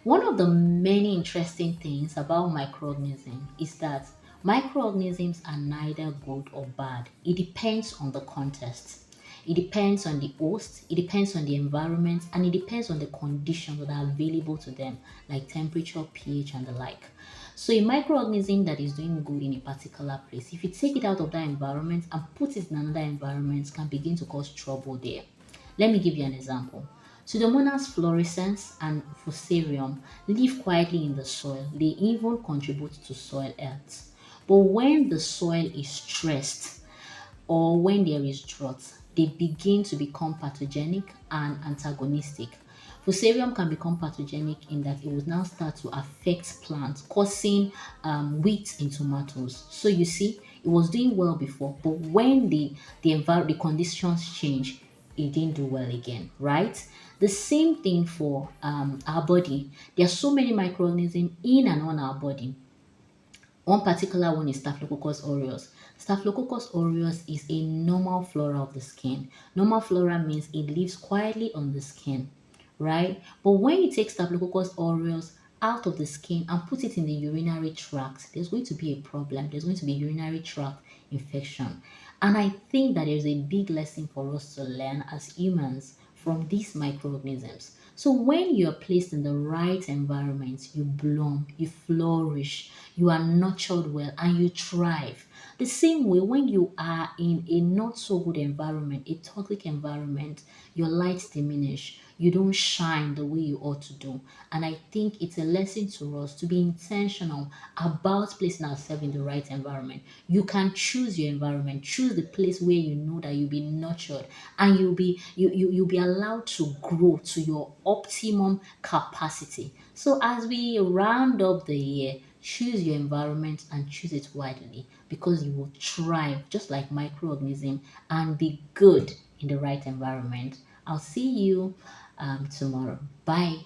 One of the many interesting things about microorganisms is that microorganisms are neither good or bad. It depends on the context. It depends on the host, it depends on the environment, and it depends on the conditions that are available to them, like temperature, pH, and the like. So, a microorganism that is doing good in a particular place, if you take it out of that environment and put it in another environment, can begin to cause trouble there. Let me give you an example. Pseudomonas fluorescens and Fusarium live quietly in the soil. They even contribute to soil health. But when the soil is stressed or when there is drought, they begin to become pathogenic and antagonistic. Fusarium can become pathogenic in that it will now start to affect plants, causing weeds in tomatoes. So you see, it was doing well before, but when the conditions change, it didn't do well again, right? The same thing for our body. There are so many microorganisms in and on our body. One particular one is Staphylococcus aureus. Staphylococcus aureus is a normal flora of the skin. Normal flora means it lives quietly on the skin, right? But when you take Staphylococcus aureus out of the skin and put it in the urinary tract, there's going to be a problem. There's going to be urinary tract infection. And I think that there's a big lesson for us to learn as humans from these microorganisms. So when you're placed in the right environment, you bloom, you flourish, you are nurtured well, and you thrive. The same way when you are in a not so good environment, a toxic environment, your lights diminish, you don't shine the way you ought to do. And I think it's a lesson to us to be intentional about placing ourselves in the right environment. You can choose your environment, choose the place where you know that you'll be nurtured and you'll be allowed to grow to your optimum capacity. So as we round up the year, choose your environment and choose it widely because you will thrive just like microorganism and be good in the right environment. I'll see you tomorrow. Bye.